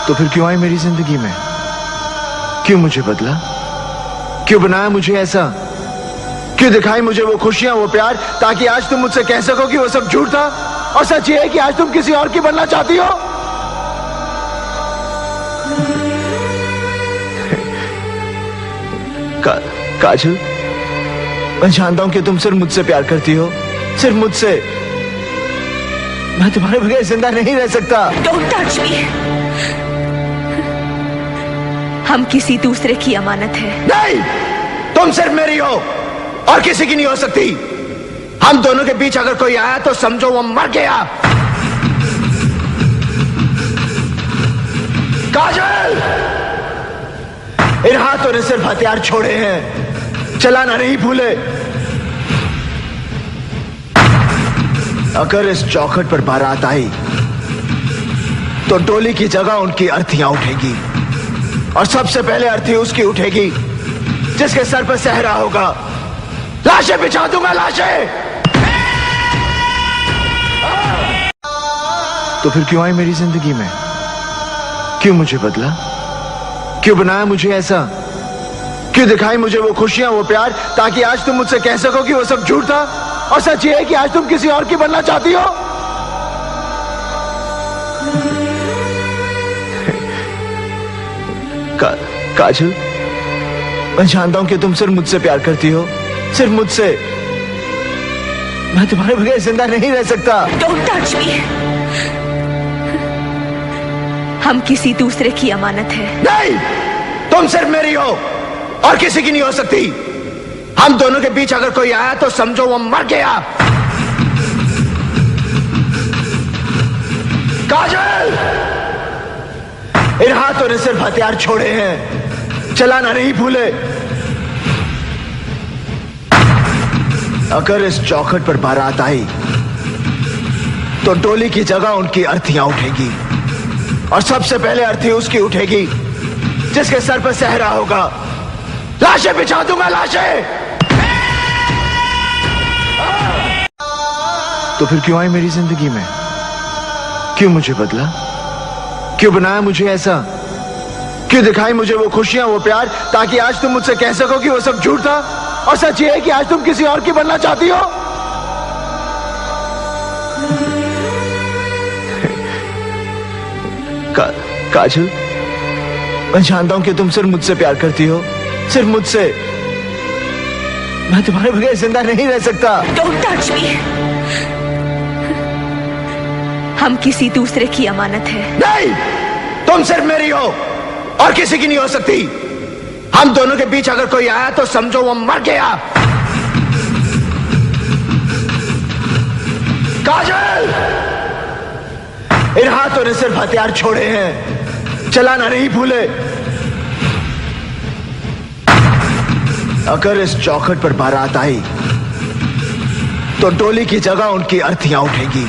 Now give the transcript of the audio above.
तो फिर क्यों आई मेरी जिंदगी में? क्यों मुझे बदला? क्यों बनाया मुझे ऐसा? क्यों दिखाई मुझे वो खुशियां, वो प्यार, ताकि आज तुम मुझसे कह सको कि वो सब झूठ था और सच ये है कि आज तुम किसी और की बनना चाहती हो? काजल, मैं जानता हूं कि तुम सिर्फ मुझसे प्यार करती हो, सिर्फ मुझसे। मैं तुम्हारे बगैर जिंदा नहीं रह सकता। Don't touch me। हम किसी दूसरे की अमानत है। नहीं, तुम सिर्फ मेरी हो और किसी की नहीं हो सकती। हम दोनों के बीच अगर कोई आया तो समझो वो मर गया। काजल, इन हाथों ने सिर्फ हथियार छोड़े हैं, चलाना नहीं भूले। अगर इस चौखट पर बारात आई तो डोली की जगह उनकी अर्थियां उठेगी और सबसे पहले अर्थी उसकी उठेगी जिसके सर पर सहरा होगा। लाशें बिछा दूंगा, लाशें। तो फिर क्यों आई मेरी जिंदगी में? क्यों मुझे बदला? क्यों बनाया मुझे ऐसा? क्यों दिखाई मुझे वो खुशियां, वो प्यार, ताकि आज तुम मुझसे कह सको कि वो सब झूठ था और सच ये है कि आज तुम किसी और की बनना चाहती हो? काजल, मैं जानता हूं कि तुम सिर्फ मुझसे प्यार करती हो, सिर्फ मुझसे। मैं तुम्हारे बगैर जिंदा नहीं रह सकता। Don't touch me। हम किसी दूसरे की अमानत है। नहीं, तुम सिर्फ मेरी हो और किसी की नहीं हो सकती। हम दोनों के बीच अगर कोई आया तो समझो वो मर गया। काजल, इन हाथों ने सिर्फ हथियार छोड़े हैं, चलाना नहीं भूले। अगर इस चौखट पर बारात आई तो डोली की जगह उनकी अर्थियां उठेगी और सबसे पहले अर्थी उसकी उठेगी जिसके सर पर सहरा होगा। लाशें बिछा दूंगा, लाशें। तो फिर क्यों आई मेरी जिंदगी में? क्यों मुझे बदला? क्यों बनाया मुझे ऐसा? क्यों दिखाई मुझे वो खुशियां, वो प्यार, ताकि आज तुम मुझसे कह सको कि वो सब झूठ था और सच ये है कि आज तुम किसी और की बनना चाहती हो? काजल, मैं जानता हूं कि तुम सिर्फ मुझसे प्यार करती हो, सिर्फ मुझसे। मैं तुम्हारे बगैर जिंदा नहीं रह सकता। Don't touch me। हम किसी दूसरे की अमानत है। नहीं, तुम सिर्फ मेरी हो और किसी की नहीं हो सकती। हम दोनों के बीच अगर कोई आया तो समझो वो मर गया। काजल, इन हाथों ने सिर्फ हथियार छोड़े हैं, चलाना नहीं भूले। अगर इस चौखट पर बारात आई तो डोली की जगह उनकी अर्थियां उठेगी